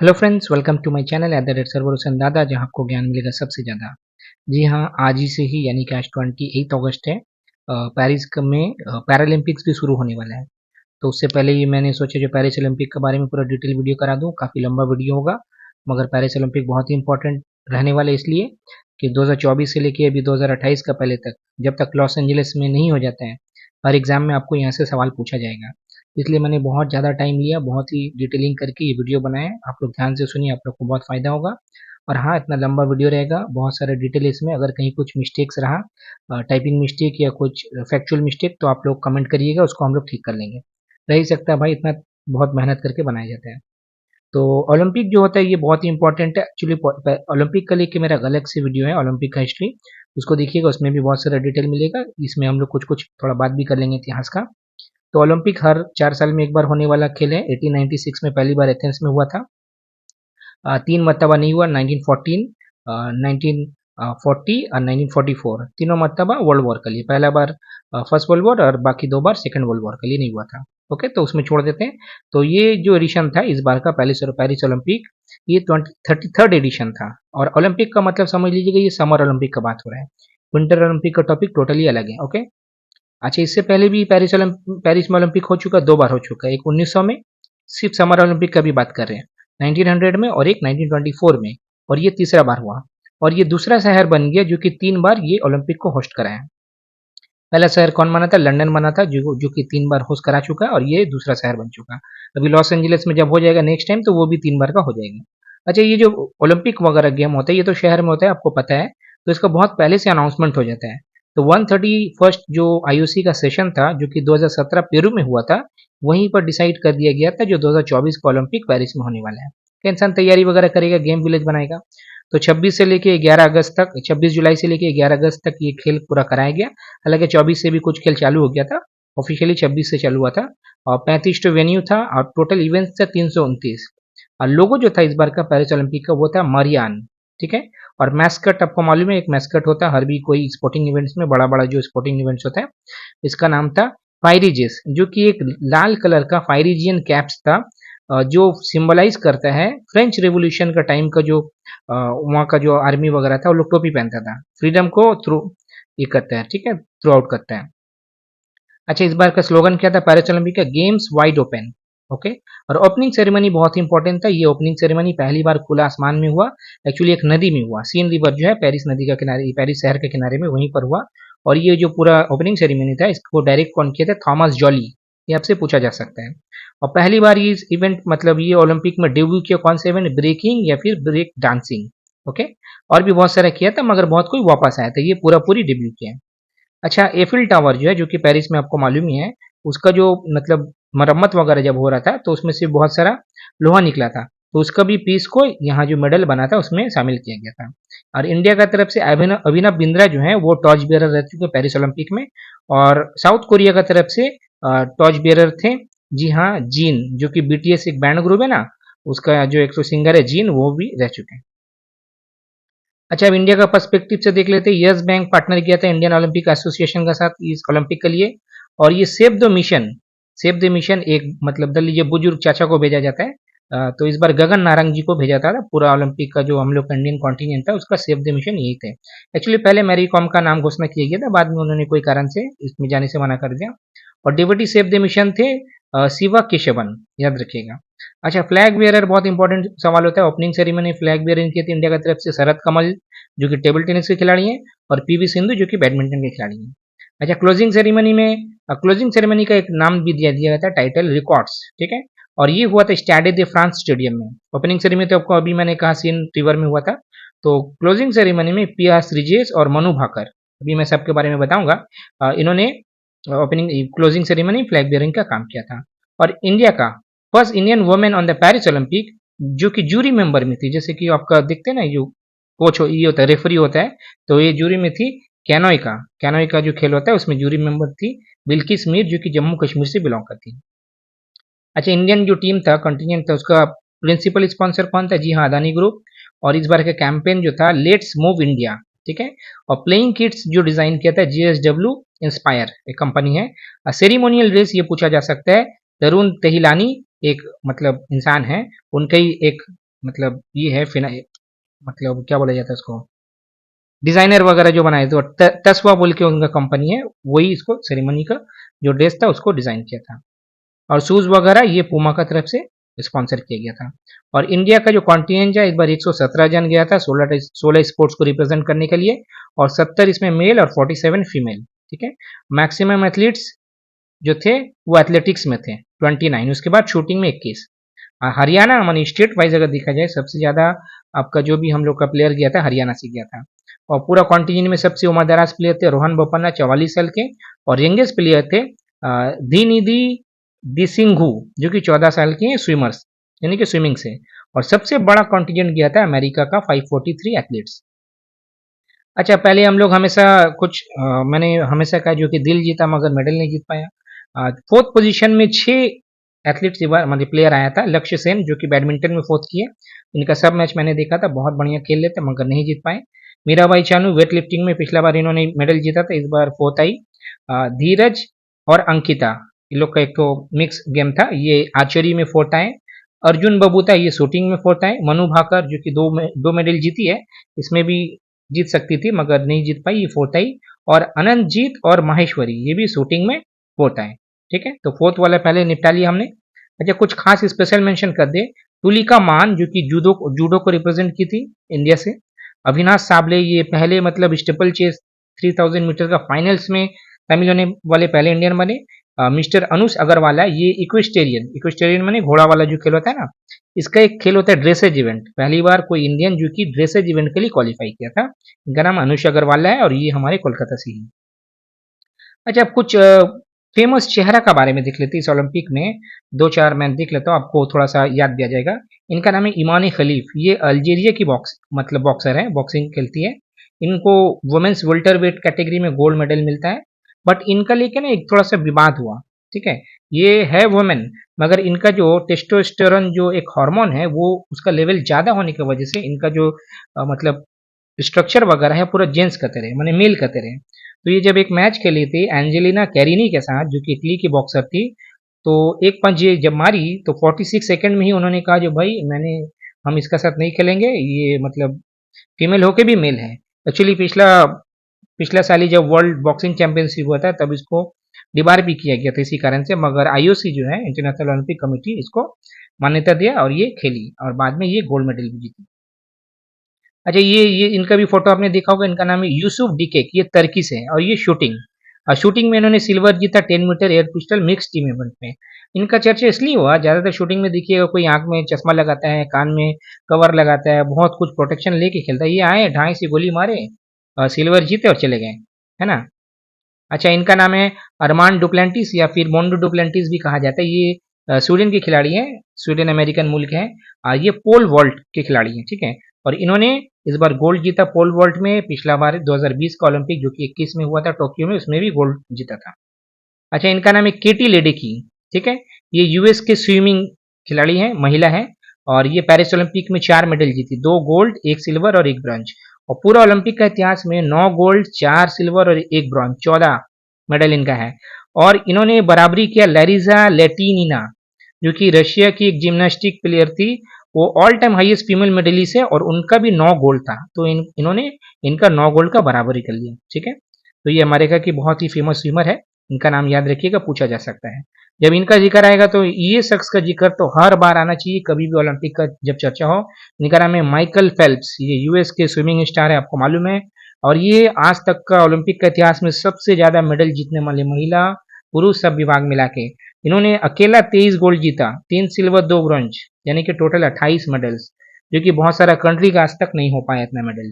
Hello friends, welcome to my channel at the rate Sarwar Hussain Dada, जहां आपको ज्ञान मिलेगा सबसे ज़्यादा। जी हाँ, आज ही से ही यानी कि आज 28 अगस्त है। पेरिस में पैरालंपिक्स भी शुरू होने वाला है। तो उससे पहले ही मैंने सोचा जो पेरिस ओलंपिक के बारे में पूरा डिटेल वीडियो करा दूं। काफ़ी लंबा वीडियो होगा, मगर पेरिस ओलंपिक बहुत ही इंपॉर्टेंट रहने वाला है, इसलिए कि 2024 से लेके अभी 2028 का पहले तक, जब तक लॉस एंजलिस में नहीं हो जाता है, हर एग्जाम में आपको यहाँ से सवाल पूछा जाएगा। इसलिए मैंने बहुत ज़्यादा टाइम लिया, बहुत ही डिटेलिंग करके ये वीडियो बनाया। आप लोग ध्यान से सुनिए, आप लोग को बहुत फ़ायदा होगा। और हाँ, इतना लंबा वीडियो रहेगा, बहुत सारे डिटेल इसमें। अगर कहीं कुछ मिस्टेक्स रहा, टाइपिंग मिस्टेक या कुछ फैक्चुअल मिस्टेक, तो आप लोग कमेंट करिएगा, उसको हम लोग ठीक कर लेंगे। रह ही सकता है भाई, इतना बहुत मेहनत करके बनाया जाता है। तो ओलंपिक जो होता है ये बहुत ही इंपॉर्टेंट है एक्चुअली। ओलंपिक का लेके मेरा अलग से वीडियो है, ओलंपिक का हिस्ट्री, उसको देखिएगा, उसमें भी बहुत सारा डिटेल मिलेगा। इसमें हम लोग कुछ कुछ थोड़ा बात भी कर लेंगे इतिहास का। तो ओलंपिक हर 4 साल में एक बार होने वाला खेल है। 1896 में पहली बार एथेंस में हुआ था। 3 मरतबा नहीं हुआ, 1914, 1940 और 1944, तीनों मरतबा वर्ल्ड वॉर के लिए। पहला बार फर्स्ट वर्ल्ड वॉर और बाकी 2 बार सेकेंड वर्ल्ड वॉर के लिए नहीं हुआ था। ओके, तो उसमें छोड़ देते हैं। तो ये जो एडिशन था इस बार का पेरिस ओलंपिक, ये 33rd एडिशन था। और ओलंपिक का मतलब समझ लीजिएगा, ये समर ओलंपिक का बात हो रहा है। विंटर ओलंपिक का टॉपिक टोटली अलग है। ओके, अच्छा, इससे पहले भी पेरिस में ओलंपिक हो चुका, 2 बार हो चुका है। एक 1900 में, सिर्फ समर ओलंपिक का भी बात कर रहे हैं, 1900 में, और एक 1924 में। और ये तीसरा बार हुआ। और ये दूसरा शहर बन गया जो कि 3 बार ये ओलंपिक को होस्ट कराया है। पहला शहर कौन बना था? लंदन बना था, जो कि 3 बार होस्ट करा चुका है, और ये दूसरा शहर बन चुका है। अभी लॉस एंजलिस में जब हो जाएगा नेक्स्ट टाइम, तो वो भी 3 बार का हो जाएगा। अच्छा, ये जो ओलंपिक वगैरह गेम होता है, ये तो शहर में होता है, आपको पता है। तो इसका बहुत पहले से अनाउंसमेंट हो जाता है। तो 131st जो आईओसी का सेशन था, जो कि 2017 पेरू में हुआ था, वहीं पर डिसाइड कर दिया गया था जो 2024 का ओलंपिक पेरिस में होने वाला है। कि इंसान तैयारी वगैरह करेगा, गेम विलेज बनाएगा। तो 26 से लेके 11 अगस्त तक, 26 जुलाई से लेके 11 अगस्त तक ये खेल पूरा कराया गया। हालांकि 24 से भी कुछ खेल चालू हो गया था, ऑफिशियली 26 से चालू हुआ था। और 35 तो वेन्यू था, और टोटल इवेंट्स था 329। और लोगो जो था इस बार का पेरिस ओलंपिक का, वो था मरियान। ठीक है। और मैस्कट आपको मालूम है, एक मैस्कट होता है हर भी कोई स्पोर्टिंग इवेंट्स में, बड़ा बड़ा जो स्पोर्टिंग इवेंट्स होता है। इसका नाम था फायरिजिस, जो कि एक लाल कलर का फायरिजियन कैप्स था, जो सिंबलाइज करता है फ्रेंच रेवोल्यूशन का टाइम का, जो वहाँ का जो आर्मी वगैरह था, वो लोग टोपी पहनता था, फ्रीडम को थ्रू ये करता है। ठीक है, थ्रू आउट करता है। अच्छा, इस बार का स्लोगन क्या था पेरिस ओलंपिक का? Games wide open. ओके। और ओपनिंग सेरेमनी बहुत इंपॉर्टेंट था। ये ओपनिंग सेरेमनी पहली बार खुला आसमान में हुआ, एक्चुअली एक नदी में हुआ। सीन रिवर जो है पेरिस नदी का किनारे, पेरिस शहर के किनारे में, वहीं पर हुआ। और ये जो पूरा ओपनिंग सेरेमनी था, इसको डायरेक्ट कौन किया था? Thomas jolly. ये आपसे पूछा जा सकता है। और पहली बार ये इवेंट, मतलब ये ओलंपिक में डेब्यू किया कौन सा इवेंट? ब्रेकिंग या फिर ब्रेक डांसिंग। ओके। और भी बहुत सारा किया था, मगर बहुत कोई वापस आया था, ये पूरा पूरी डेब्यू किया। अच्छा, एफिल टावर जो है, जो कि पेरिस में आपको मालूम ही है, उसका जो मतलब मरम्मत वगैरह जब हो रहा था, तो उसमें से बहुत सारा लोहा निकला था। तो उसका भी पीस को यहाँ जो मेडल बना था उसमें शामिल किया गया था। और इंडिया का तरफ से अभिनव अभिनव बिंद्रा जो है, वो टॉर्च बेरर रह चुके हैं पेरिस ओलंपिक में। और साउथ कोरिया का तरफ से टॉर्च बेरर थे, जी हाँ, जीन, जो कि बीटीएस एक बैंड ग्रुप है ना, उसका जो एक तो सिंगर है जीन, वो भी रह चुके हैं। अच्छा, अब इंडिया का पर्सपेक्टिव से देख लेते हैं। यस बैंक पार्टनर किया था इंडियन ओलंपिक एसोसिएशन के साथ इस ओलंपिक के लिए। और ये सेव द मिशन एक, मतलब दल लीजिए बुजुर्ग चाचा को भेजा जाता है। तो इस बार गगन नारंग जी को भेजा था पूरा ओलंपिक का जो हम लोग का इंडियन कॉन्टिनेंट था, उसका सेव द मिशन यही थे। एक्चुअली पहले मैरी कॉम का नाम घोषणा किया गया था, बाद में उन्होंने कोई कारण से इसमें जाने से मना कर दिया। और डिप्टी सेव द मिशन थे शिवा केशवन, याद रखिएगा। अच्छा, फ्लैग बेयरर बहुत इंपॉर्टेंट सवाल होता है। ओपनिंग सेरेमनी फ्लैग बेयरिंग की थी इंडिया की तरफ से शरद कमल, जो कि टेबल टेनिस के खिलाड़ी हैं, और पीवी सिंधु, जो कि बैडमिंटन के खिलाड़ी हैं। अच्छा, क्लोजिंग सेरेमनी का एक नाम भी दिया दिया गया था, टाइटल रिकॉर्ड्स। ठीक है। और ये हुआ था स्टैडे दे फ्रांस स्टेडियम में। ओपनिंग सेरेमनी तो आपको अभी मैंने कहा सीन रिवर में हुआ था। तो क्लोजिंग सेरेमनी में पिया श्रीजेश और मनु भाकर, अभी मैं सबके बारे में बताऊंगा, इन्होंने opening closing ceremony flag bearing का काम किया था। और इंडिया का first Indian women on the Paris Olympic, जो कि जूरी मेंबर में थी, जैसे कि आपका दिखते हैं ना, जो कोच हो, ये होता है रेफरी होता है, तो ये जूरी में थी। कैनोई का जो खेल होता है उसमें जूरी मेंबर थी बिल्किस मीर, जो कि जम्मू कश्मीर से बिलोंग करती है। अच्छा, इंडियन जो टीम था, कंटिजेंट था, उसका प्रिंसिपल स्पॉन्सर कौन था? जी हाँ, अदानी ग्रुप। और इस बार का कैंपेन जो था, लेट्स मूव इंडिया। ठीक है। और प्लेइंग किट्स जो डिजाइन किया था, जीएसडब्ल्यू इंस्पायर एक कंपनी है। सेरिमोनियल रेस ये पूछा जा सकता है, तरुण तहिलानी एक मतलब इंसान है, उनका ही एक मतलब ये है मतलब क्या बोला जाता है उसको, डिजाइनर वगैरह जो बनाए थे, और तस्वा बोल के उनका कंपनी है, वही इसको सेरेमनी का जो ड्रेस था उसको डिजाइन किया था। और शूज वगैरह ये पूमा का तरफ से स्पॉन्सर किया गया था। और इंडिया का जो कॉन्टिनेंट है, इस बार 117 जन गया था 16 स्पोर्ट्स को रिप्रेजेंट करने के लिए, और 70 इसमें मेल और 47 फीमेल। ठीक है। मैक्सिमम एथलीट्स जो थे वो एथलेटिक्स में थे 29, उसके बाद शूटिंग में 21। हरियाणा मानी स्टेट वाइज अगर देखा जाए, सबसे ज्यादा आपका जो भी हम लोग का प्लेयर गया था हरियाणा से गया था। और पूरा कॉन्टिनेंट में सबसे उम्रदराज प्लेयर थे रोहन बोपन्ना 44 साल के, और यंगेस्ट प्लेयर थे धीनिधि दिसिंघू जो कि 14 साल के हैं, स्विमर्स यानी कि स्विमिंग से। और सबसे बड़ा कॉन्टिजेंट गया था अमेरिका का 543 एथलीट्स। अच्छा, पहले हम लोग हमेशा कुछ मैंने हमेशा कहा जो कि दिल जीता मगर मेडल नहीं जीत पाया। फोर्थ पोजीशन में 6 एथलीट्स मतलब प्लेयर आया था। लक्ष्य सेन जो कि बैडमिंटन में फोर्थ किए, इनका सब मैच मैंने देखा था, बहुत बढ़िया खेल लेते मगर नहीं जीत पाए। मीराबाई चानू वेट लिफ्टिंग में पिछला बार इन्होंने मेडल जीता था, इस बार फोर्थ आई। धीरज और अंकिता, इन लोग का एक तो मिक्स गेम था, ये आर्चरी में फोर्थ आए। अर्जुन बबूता ये शूटिंग में फोर्थ आए। मनु भाकर जो कि दो मेडल जीती है, इसमें भी जीत सकती थी मगर नहीं जीत पाई, ये फोर्थ आई। और अनंतजीत और माहेश्वरी ये भी शूटिंग में फोर्थ आए। ठीक है, तो फोर्थ वाला पहले निपटा लिया हमने। अच्छा, कुछ खास स्पेशल मेंशन कर दे, तुलिका मान जो कि जूडो जूडो को रिप्रेजेंट की थी इंडिया से। अविनाश साबले ये पहले मतलब स्टेपल चेस 3000 मीटर का फाइनल्स में शामिल होने वाले पहले इंडियन बने। मिस्टर अनुष अग्रवाला ये इक्वेस्टेरियन इक्वेस्टेरियन माने घोड़ा वाला जो खेल होता है ना, इसका एक खेल होता है ड्रेसेज इवेंट। पहली बार कोई इंडियन जो कि ड्रेसेज इवेंट के लिए क्वालिफाई किया था। इनका नाम अनुष अग्रवाला है और ये हमारे कोलकाता से ही। अच्छा, अब कुछ फेमस चेहरा का बारे में देख लेते हैं इस ओलंपिक में। दो चार मैं देख लेता हूँ, आपको थोड़ा सा याद दिया जाएगा। इनका नाम है ईमान खलीफ, ये अल्जीरिया की बॉक्सर है, बॉक्सिंग खेलती है। इनको वुमेन्स वेल्टर वेट कैटेगरी में गोल्ड मेडल मिलता है। बट इनका लेके ना एक थोड़ा सा विवाद हुआ। ठीक है, ये है वुमेन मगर इनका जो टेस्टोस्टेरोन जो एक हार्मोन है वो उसका लेवल ज्यादा होने की वजह से इनका जो मतलब स्ट्रक्चर वगैरह है पूरा जेंट्स का तरह मैंने मेल का तरह। तो ये जब एक मैच खेली थी एंजेलिना कैरिनी के साथ जो कि इटली की बॉक्सर थी, तो एक पंच ये जब मारी तो 46 सेकंड में ही उन्होंने कहा जो भाई हम इसका साथ नहीं खेलेंगे, ये मतलब फीमेल होके भी मेल है। एक्चुअली पिछला पिछला साल ही जब वर्ल्ड बॉक्सिंग चैंपियनशिप हुआ था तब इसको डिबार भी किया गया था इसी कारण से, मगर आईओसी जो है इंटरनेशनल ओलंपिक कमेटी इसको मान्यता दिया और ये खेली और बाद में ये गोल्ड मेडल भी जीती। अच्छा, ये इनका भी फोटो आपने देखा होगा, इनका नाम है यूसुफ डिकेक, ये तुर्की से है और ये शूटिंग में इन्होंने सिल्वर जीता 10 metre air pistol mix team event में। इनका चर्चा इसलिए हुआ, ज्यादातर शूटिंग में देखिएगा कोई आंख में चश्मा लगाता है, कान में कवर लगाता है, बहुत कुछ प्रोटेक्शन लेके खेलता है। ये आए ढाई से गोली मारे, सिल्वर जीते और चले गए, है ना। अच्छा, इनका नाम है अरमान डुप्लेंटिस या फिर मोन्डो डुप्लेंटिस भी कहा जाता है। ये स्वीडन के खिलाड़ी हैं, स्वीडन अमेरिकन मुल्क है। ये पोल वॉल्ट के खिलाड़ी हैं। ठीक है, और इन्होंने इस बार गोल्ड जीता पोल वॉल्ट में। पिछला बार 2020 का ओलंपिक जो कि 21 में हुआ था टोक्यो में, उसमें भी गोल्ड जीता था। अच्छा, इनका नाम है केटी लेडेकी। ठीक है, ये यूएस के स्विमिंग खिलाड़ी हैं, महिला है। और ये पेरिस ओलंपिक में 4 मेडल जीती, 2 गोल्ड 1 सिल्वर और 1 ब्रॉन्ज। और पूरा ओलंपिक का इतिहास में 9 गोल्ड 4 सिल्वर और 1 ब्रॉन्ज, 14 मेडल इनका है। और इन्होंने बराबरी किया लैरिजा लेटिनिना जो कि रशिया की एक जिम्नास्टिक प्लेयर थी, वो all time highest female medallist है और उनका भी 9 गोल्ड था। तो इन्होंने इनका 9 गोल्ड का बराबरी कर लिया। ठीक है, तो ये अमेरिका की बहुत ही फेमस स्विमर है, इनका नाम याद रखिएगा, पूछा जा सकता है। जब इनका जिक्र आएगा तो ये शख्स का जिक्र तो हर बार आना चाहिए कभी भी ओलंपिक का जब चर्चा हो। इनका नाम है माइकल फेल्प्स, ये यूएस के स्विमिंग स्टार है, आपको मालूम है। और ये आज तक का ओलंपिक का इतिहास में सबसे ज्यादा मेडल जीतने वाली महिला, पुरुष सब विभाग मिला के इन्होंने अकेला 23 गोल्ड जीता, 3 सिल्वर 2 ब्रॉन्ज, यानी कि टोटल 28 मेडल्स, जो कि बहुत सारा कंट्री का आज तक नहीं हो पाया इतना मेडल।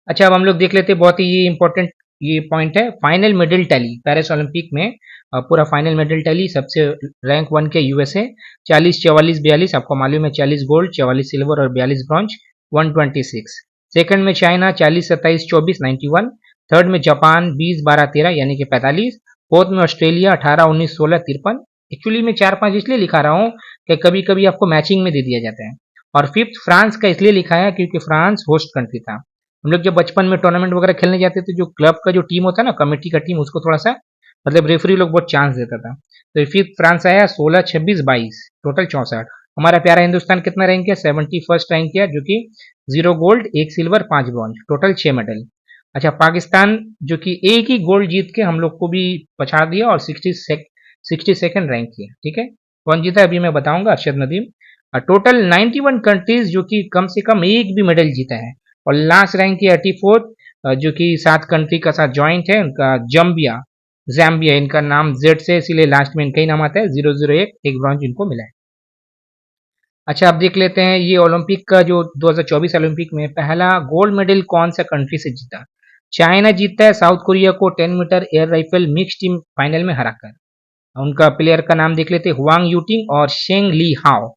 अच्छा, अब हम लोग देख लेते हैं बहुत ही ये इंपॉर्टेंट ये पॉइंट है, final medal tally Paris Olympic में। पूरा फाइनल मेडल टैली सबसे रैंक 1 के यूएसए 40 44 42, आपको मालूम है 40 गोल्ड 44 सिल्वर और 42 ब्रॉन्ज 126। सेकंड में चाइना 40 27 24 91। थर्ड में जापान 20 12 13 यानी कि 45। फोर्थ में ऑस्ट्रेलिया 18 19 16 53। एक्चुअली मैं 4 5 इसलिए लिखा रहा हूँ कि कभी कभी आपको मैचिंग में दे दिया जाता है। और फिफ्थ फ्रांस का इसलिए लिखा है क्योंकि फ्रांस होस्ट कंट्री था। हम लोग जब बचपन में टूर्नामेंट वगैरह खेलने जाते थे, जो क्लब का जो टीम होता है ना, कमेटी का टीम, उसको थोड़ा सा मतलब रेफरी लोग बहुत चांस देता था। तो फिर फ्रांस आया 16 26 22, टोटल 64। हमारा प्यारा हिंदुस्तान कितना रैंक किया, 71st रैंक किया, जो कि 0 gold 1 silver 5 bronze, total 6 medal. अच्छा, पाकिस्तान जो कि एक ही गोल्ड जीत के हम लोग को भी पछाड़ दिया और 62nd रैंक किया। ठीक है, कौन जीता अभी मैं बताऊंगा, अरशद नदीम। टोटल 91 कंट्रीज जो कि कम से कम एक भी मेडल जीता है, और लास्ट रैंक की 84th, जो कि 7 कंट्री का साथ ज्वाइंट है, उनका जैम्बिया, इनका नाम जेड से, इसीलिए लास्ट में इनका ही नाम आता है। 001 एक ब्रॉन्ज इनको मिला है। अच्छा, अब देख लेते हैं ये ओलंपिक का जो 2024 ओलंपिक में पहला गोल्ड मेडल कौन सा कंट्री से जीता। चाइना जीतता है साउथ कोरिया को 10 metre air rifle mix team final में हराकर। उनका प्लेयर का नाम देख लेते हैं, हुआंग यूटिंग और शेंग ली हाओ।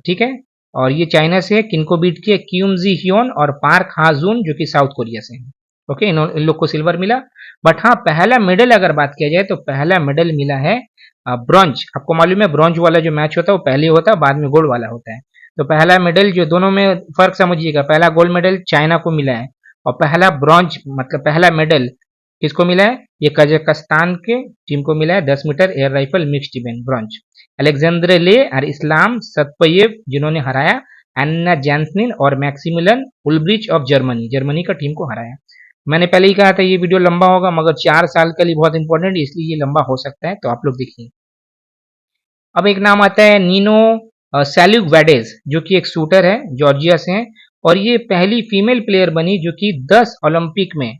ठीक है, और ये चाइना से है, किनको बीट किया, क्यूम जी हियोन और पार्क हाजून जो कि साउथ कोरिया से हैं। ओके, इन लोग को सिल्वर मिला। बट हाँ, पहला मेडल अगर बात किया जाए तो पहला मेडल मिला है ब्रॉन्ज। आपको मालूम है ब्रॉन्ज वाला जो मैच होता है वो पहले होता है, बाद में गोल्ड वाला होता है। तो पहला मेडल जो दोनों में फर्क समझिएगा, पहला गोल्ड मेडल चाइना को मिला है, और पहला ब्रॉन्ज मतलब पहला मेडल किसको मिला है, ये कजाकिस्तान के टीम को मिला है, 10 metre air rifle mixed event bronze. Alexandr Le और इस्लाम सतपयेव जिन्होंने हराया एन्ना जैंसनिन और मैक्सिमिलन उलब्रिच ऑफ जर्मनी का टीम को हराया। मैंने पहले ही कहा था ये वीडियो लंबा होगा, मगर 4 साल के लिए बहुत इंपॉर्टेंट है, इसलिए ये लंबा हो सकता है, तो आप लोग देखिए। अब एक नाम आता है नीनो सैल्यूक जो कि एक शूटर है, जॉर्जिया से हैं, और ये पहली फीमेल प्लेयर बनी जो कि 10 ओलंपिक में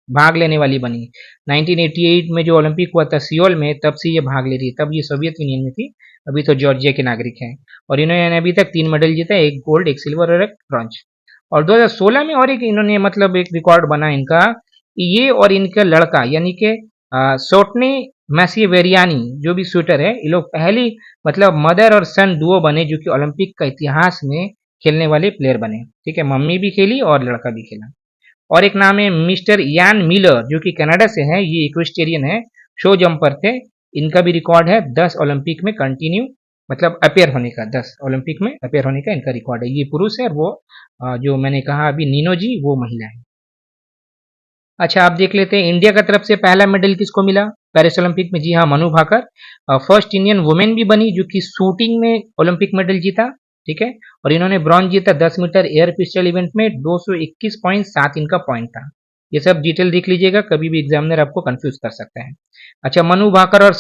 भाग लेने वाली बनी। 1988 में जो ओलंपिक हुआ था सियोल में, तब से ये भाग ले रही है, तब ये सोवियत यूनियन में थी, अभी तो जॉर्जिया के नागरिक हैं। और इन्होंने अभी तक 3 मेडल जीता, एक गोल्ड, एक सिल्वर और एक ब्रॉन्ज। और 2016 में और एक इन्होंने मतलब एक रिकॉर्ड बना इनका, ये और इनका लड़का यानी कि सोटनी मैसिवेरियानी जो भी शूटर है, ये लोग पहली मतलब मदर और सन डुओ बने जो कि ओलंपिक का इतिहास में खेलने वाले प्लेयर बने। ठीक है, मम्मी भी खेली और लड़का भी खेला। और एक नाम है मिस्टर यान मिलर जो कि कनाडा से है, ये इक्वेस्टेरियन है, शो जंपर थे। इनका भी रिकॉर्ड है 10 ओलंपिक में कंटिन्यू मतलब अपेयर होने का, 10 ओलंपिक में अपेयर होने का इनका रिकॉर्ड है। ये पुरुष है और वो जो मैंने कहा अभी नीनो जी, वो महिला है। अच्छा, आप देख लेते हैं इंडिया का तरफ से पहला मेडल किसको मिला पेरिस ओलंपिक में। जी हाँ, Manu Bhaker, first Indian women भी बनी जो कि शूटिंग में ओलंपिक मेडल जीता। ठीक है, और इन्होंने ब्रॉन्ज जीता 10 मीटर एयर पिस्टल इवेंट में, 221.7 इनका पॉइंट था। ये सब डिटेल देख लीजिएगा, कभी भी एग्जामिनर आपको कंफ्यूज कर सकता है। अच्छा, मनु भाकर और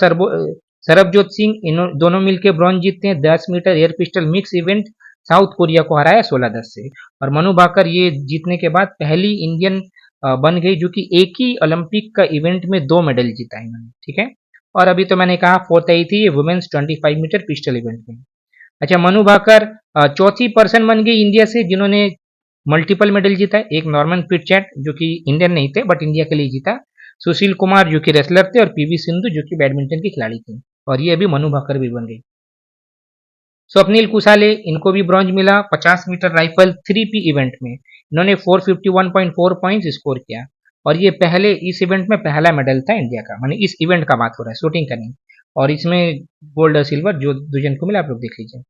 सरबजोत सिंह इन दोनों मिलकर ब्रॉन्ज जीतते हैं 10 metre air pistol mix event, South Korea को हराया 16-10 से। और मनु भाकर ये जीतने के बाद पहली इंडियन बन गई जो कि एक ही ओलंपिक का इवेंट में 2 मेडल जीता इन्होंने। ठीक है, और अभी तो मैंने कहा फोर्थ आई थी ये वुमेन्स 25 मीटर पिस्टल इवेंट में। अच्छा, मनु भाकर चौथी पर्सन बन गई इंडिया से जिन्होंने मल्टीपल मेडल जीता है। एक नॉर्मन पिटचैट जो कि इंडियन नहीं थे बट इंडिया के लिए जीता, सुशील कुमार जो कि रेसलर थे, और पीवी सिंधु जो कि बैडमिंटन की खिलाड़ी थी, और ये अभी मनु भाकर भी बन गई। स्वप्निल कुसाले, इनको भी ब्रॉन्ज मिला 50 मीटर राइफल 3P इवेंट में, इन्होंने 451.4 पॉइंट्स स्कोर किया, और ये पहले इस इवेंट में पहला मेडल था इंडिया का, माने इस इवेंट का बात हो रहा है, शूटिंग का नहीं। और इसमें गोल्ड और सिल्वर जो दुजन को मिला, आप लोग देख लीजिए।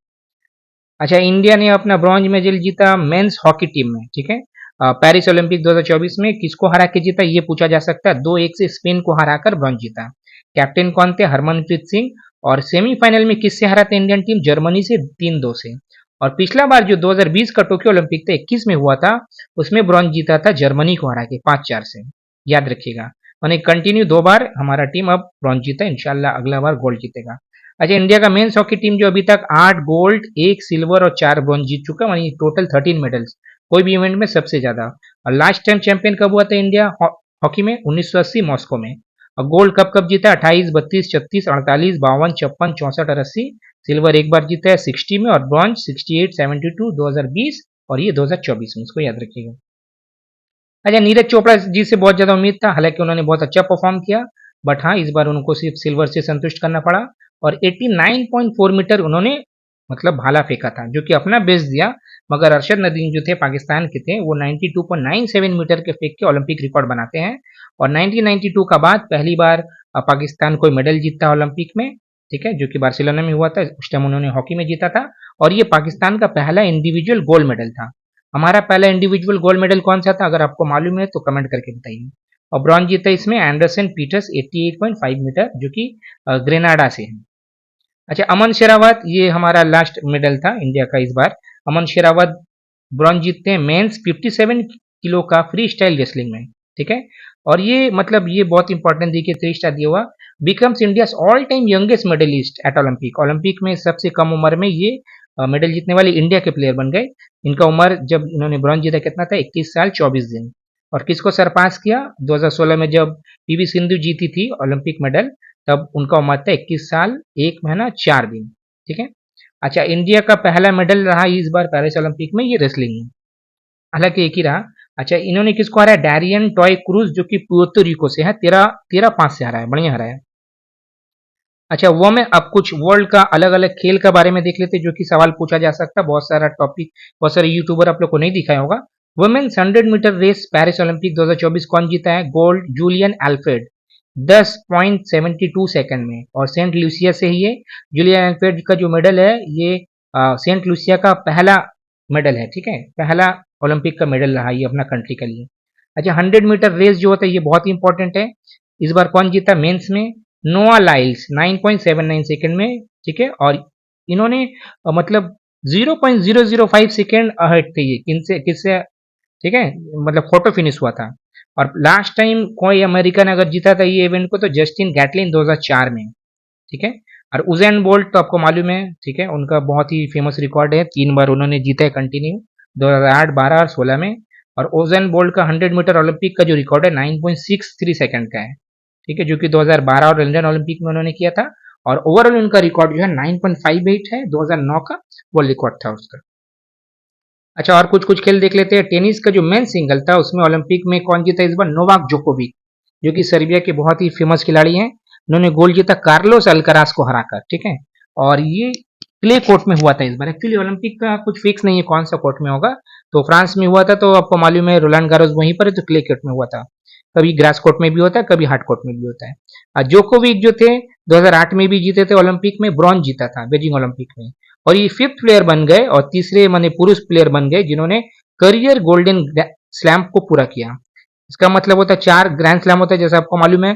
अच्छा, इंडिया ने अपना ब्रॉन्ज मेडल जीता मेंस हॉकी टीम में। ठीक है, पेरिस ओलंपिक 2024 में किसको हरा के जीता ये पूछा जा सकता है, 2-1 से स्पेन को हराकर ब्रॉन्ज जीता। कैप्टन कौन थे, हरमनप्रीत सिंह। और सेमीफाइनल में किससे हरा था इंडियन टीम, जर्मनी से 3-2 से। और पिछला बार जो 2020 का टोक्यो ओलंपिक था 21 में हुआ था, उसमें ब्रॉन्ज जीता था जर्मनी को हरा के 5-4 से, याद रखिएगा। मैंने कंटिन्यू 2 बार हमारा टीम अब ब्रॉन्ज जीता, इंशाल्लाह अगला बार गोल्ड जीतेगा। अच्छा, इंडिया का मेंस हॉकी टीम जो अभी तक 8 गोल्ड 1 सिल्वर और 4 ब्रॉन्ज जीत चुका, यानी टोटल 13 मेडल्स, कोई भी इवेंट में सबसे ज्यादा। और लास्ट टाइम चैंपियन कब हुआ था इंडिया हॉकी में, 1980 मॉस्को में। और गोल्ड कब कब जीता, 28, 32, 36, 48, 52, 56, 64 और 80। सिल्वर एक बार जीता है 60 में, और ब्रॉन्ज 68, 72, 2020 और ये 2024 में, इसको याद रखिएगा। अच्छा, नीरज चोपड़ा जी से बहुत ज्यादा उम्मीद था, हालांकि उन्होंने बहुत अच्छा परफॉर्म किया, बट हाँ इस बार उनको सिर्फ सिल्वर से संतुष्ट करना पड़ा। और 89.4 मीटर उन्होंने मतलब भाला फेंका था जो कि अपना बेस्ट दिया, मगर अरशद नदीम जो थे पाकिस्तान के थे, वो 92.97 मीटर के फेंक के ओलंपिक रिकॉर्ड बनाते हैं। और 1992 का बाद पहली बार पाकिस्तान कोई मेडल जीतता ओलंपिक में। ठीक है, जो कि बार्सिलोना में हुआ था, उस टाइम उन्होंने हॉकी में जीता था, और ये पाकिस्तान का पहला इंडिविजुअल गोल्ड मेडल था। हमारा पहला इंडिविजुअल गोल्ड मेडल कौन सा था, अगर आपको मालूम है तो कमेंट करके बताइए। और ब्रॉन्ज जीता इसमें एंडरसन पीटर्स 88.5 मीटर जो कि ग्रेनाडा से है। अच्छा, अमन शेरावत ये हमारा लास्ट मेडल था इंडिया का इस बार। अमन शेरावत ब्रॉन्ज जीतते हैं मेंस 57 किलो का फ्री स्टाइल रेसलिंग में, ठीक है। और ये मतलब ये बहुत इंपॉर्टेंट देखिए 3 स्टार दिया हुआ, becomes India all time youngest medallist at Olympic. Olympic में सबसे कम उम्र में ये मेडल जीतने वाले इंडिया के प्लेयर बन गए। इनका उम्र जब इन्होंने ब्रॉन्ज जीता कितना था, 21 साल 24 दिन। और किसको सरपास किया, 2016 में जब पीवी सिंधु जीती थी ओलंपिक मेडल, तब उनका उम्र था 21 साल 1 महीना 4 दिन, ठीक है। अच्छा, इंडिया का पहला मेडल रहा इस बार पेरिस ओलंपिक में, ये रेसलिंग में, हालांकि एक ही रहा। अच्छा, इन्होंने किसको हराया, डैरियन टॉय क्रूज जो कि पुर्तो रिको से है, 13-5 से हराया, बढ़िया हराया। अच्छा, वो में अब कुछ वर्ल्ड का अलग अलग खेल के बारे में देख लेते जो कि सवाल पूछा जा सकता, बहुत सारा टॉपिक, बहुत सारे यूट्यूबर आप लोग को नहीं दिखाया होगा। Women's 100 metre race Paris Olympic 2024 कौन जीता है, गोल्ड जूलियन एल्फ्रेड 10.72 सेकंड में। और सेंट लूसिया से ही ये जूलियन एल्फ्रेड का जो मेडल है, ये सेंट लूसिया का पहला मेडल है, ठीक है, पहला ओलंपिक का मेडल रहा ये अपना कंट्री के लिए। अच्छा, 100 मीटर रेस जो होता है ये बहुत इंपॉर्टेंट है। इस बार कौन जीता मेंस में, नोआ लाइल्स 9.79 सेकंड में, ठीक है। और इन्होंने मतलब 0.005 सेकंड अहेड थे ये किनसे किससे, ठीक है, मतलब फोटो फिनिश हुआ था। और लास्ट टाइम कोई अमेरिकन अगर जीता था ये इवेंट को तो जस्टिन गैटलिन 2004 में, ठीक है। और उजैन बोल्ट तो आपको मालूम है, ठीक है, उनका बहुत ही फेमस रिकॉर्ड है, 3 बार उन्होंने जीता है कंटिन्यू, 2008, 12 और 16 में। और ओजैन बोल्ट का 100 मीटर ओलंपिक का जो रिकॉर्ड है 9.63 सेकंड का है, ठीक है, जो कि 2012 और लंदन ओलंपिक में उन्होंने किया था। और ओवरऑल उनका रिकॉर्ड जो है 9.58 है, 2009 का वर्ल्ड रिकॉर्ड था उसका। अच्छा, और कुछ कुछ खेल देख लेते हैं। टेनिस का जो मेन सिंगल था उसमें ओलंपिक में कौन जीता इस बार, नोवाक जोकोविक, जो कि सर्बिया के बहुत ही फेमस खिलाड़ी हैं। उन्होंने गोल्ड जीता कार्लोस अल्कराज को हराकर, ठीक है। और ये क्ले कोर्ट में हुआ था इस बार, एक्चुअली ओलंपिक का कुछ फिक्स नहीं है कौन सा कोर्ट में होगा, तो फ्रांस में हुआ था, तो आपको मालूम है रोलांड गारोस वहीं पर है, तो क्ले कोर्ट में हुआ था। कभी ग्रास कोर्ट में भी होता है, कभी हार्ड कोर्ट में भी होता है। जोकोविक जो थे 2008 में भी जीते थे ओलंपिक में, ब्रॉन्ज जीता था बीजिंग ओलंपिक में। और ये 5th प्लेयर बन गए और तीसरे माने पुरुष प्लेयर बन गए जिन्होंने करियर गोल्डन स्लैम को पूरा किया। इसका मतलब होता है 4 ग्रैंड स्लैम होता है, जैसे आपको मालूम है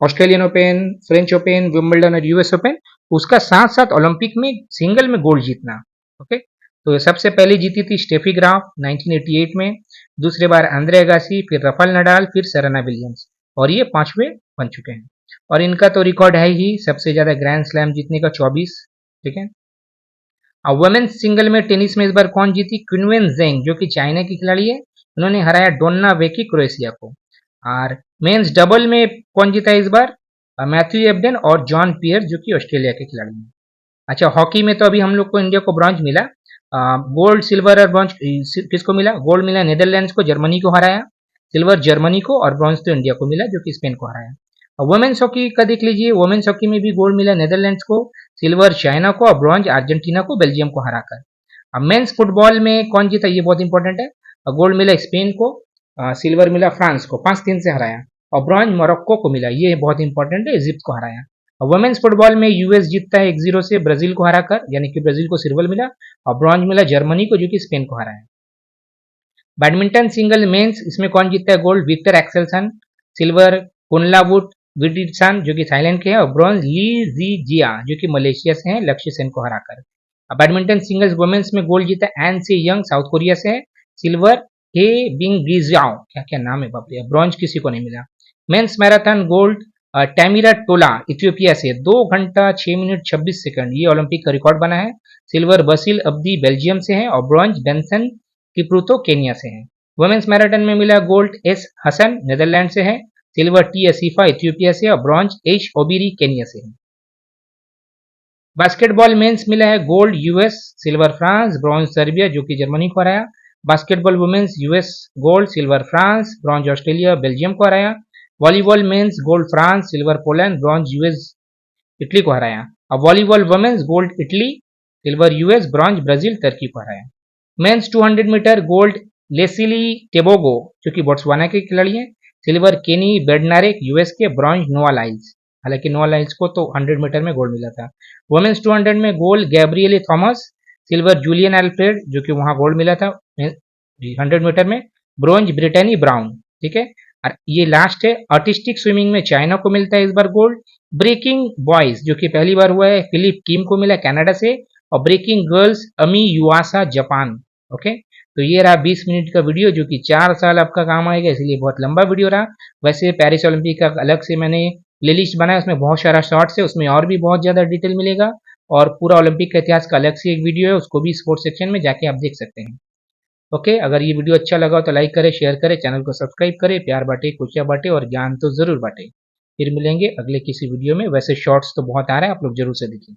Australian open, French open, Wimbledon और यूएस ओपन, उसका साथ साथ ओलंपिक में सिंगल में गोल्ड जीतना। ओके, तो सबसे पहले जीती थी स्टेफी ग्राफ 1988 में, दूसरे बार आंद्रे अगासी, फिर रफाल नडाल, फिर सेरेना विलियम्स, और ये 5वें बन चुके हैं। और इनका तो रिकॉर्ड है ही सबसे ज्यादा ग्रैंड स्लैम जीतने का, 24, ठीक है। वुमेन्स सिंगल में टेनिस में इस बार कौन जीती, क्विनवेन जेंग जो कि चाइना की खिलाड़ी है, उन्होंने हराया डोन्ना वेकी क्रोएशिया को। और मेंस डबल में कौन जीता है इस बार, मैथ्यू एबडन और जॉन पियर जो कि ऑस्ट्रेलिया के खिलाड़ी हैं। अच्छा, हॉकी में तो अभी हम लोग को इंडिया को ब्रॉन्ज मिला, गोल्ड सिल्वर और ब्रॉन्ज किसको मिला, गोल्ड मिला नेदरलैंड्स को, जर्मनी को हराया, सिल्वर जर्मनी को, और ब्रॉन्ज तो इंडिया को मिला जो कि स्पेन को हराया। वुमेन्स हॉकी का देख लीजिए, वुमेन्स हॉकी में भी गोल्ड मिला नेदरलैंड्स को, सिल्वर चाइना को, और ब्रॉन्ज अर्जेंटीना को, बेल्जियम को हराकर। अब मेंस फुटबॉल में कौन जीता ये बहुत इंपॉर्टेंट है, गोल्ड मिला स्पेन को, सिल्वर मिला फ्रांस को, 5-3 से हराया, और ब्रॉन्ज मोरक्को को मिला, ये बहुत इंपॉर्टेंट है, इजिप्ट को हराया। वुमेन्स फुटबॉल में यूएस जीतता है 1-0 से ब्राजील को हराकर, यानी कि ब्राजील को सिल्वर मिला, और ब्रॉन्ज मिला जर्मनी को जो कि स्पेन को हराया। बैडमिंटन सिंगल मेंस इसमें कौन जीतता है, गोल्ड विक्टर एक्सेलसन, सिल्वर कुनलावुट विडिटसन जो कि थाईलैंड के हैं, और ब्रॉन्ज ली जी जिया जो कि मलेशिया से हैं, लक्ष्य सेन को हराकर। बैडमिंटन सिंगल्स वुमेन्स में गोल्ड जीता An Se Young South Korea से है, सिल्वर हे बिंग गिजाओ, क्या क्या नाम है बाप रे, ब्रॉन्ज किसी को नहीं मिला। मेंस मैराथन गोल्ड टैमिरा टोला इथियोपिया से 2 घंटा 6 मिनट 26 सेकंड, ये ओलंपिक का रिकॉर्ड बना है। सिल्वर बसिल अब्दी बेल्जियम से है, और ब्रॉन्ज बेंसन किप्रुतो केनिया से है। वुमेन्स मैराथन में मिला गोल्ड एस हसन नीदरलैंड से है, सिल्वर टी असीफा इथियोपिया से, और ब्रॉन्ज एच ओबिरी केनिया से है। बास्केटबॉल मेंस मिला है gold US, silver France, bronze Serbia जो कि जर्मनी को हराया। Basketball women's US gold, silver France, bronze Australia Belgium को हराया। Volleyball men's gold France, silver Poland, bronze US Italy को हराया। और volleyball women's gold Italy, silver US, bronze Brazil Turkey को हराया। Men's 200 metre gold Letsile Tebogo जो कि Botswana के खिलाड़ी हैं, सिल्वर केनी बेडनारेक यूएस के, ब्रॉन्ज नोआ लाइल्स, हालांकि नोआ लाइल्स को तो 100 मीटर में गोल्ड मिला था। वुमेन्स 200 में gold Gabrielle Thomas, silver Julien Alfred जो कि वहां गोल्ड मिला था 100 मीटर में, ब्रॉन्ज ब्रिटेनी ब्राउन, ठीक है। और ये लास्ट है आर्टिस्टिक स्विमिंग में चाइना को मिलता है इस बार गोल्ड, ब्रेकिंग बॉयज जो कि पहली बार हुआ है फिलिप किम को मिला कनाडा से, और ब्रेकिंग गर्ल्स अमी युआसा जापान। ओके, तो ये रहा 20 मिनट का वीडियो जो कि 4 साल आपका काम आएगा, इसलिए बहुत लंबा वीडियो रहा। वैसे पेरिस ओलंपिक का अलग से मैंने प्लेलिस्ट बनाया, उसमें बहुत सारा शॉर्ट्स है, उसमें और भी बहुत ज़्यादा डिटेल मिलेगा, और पूरा ओलंपिक का इतिहास का अलग से एक वीडियो है, उसको भी स्पोर्ट्स सेक्शन में जाके आप देख सकते हैं। ओके, अगर ये वीडियो अच्छा लगा हो तो लाइक करें, शेयर करें, चैनल को सब्सक्राइब करें, प्यार बांटे, खुशियाँ बांटे और ज्ञान तो ज़रूर बांटे। फिर मिलेंगे अगले किसी वीडियो में। वैसे शॉर्ट्स तो बहुत आ रहा है, आप लोग जरूर से देखिए।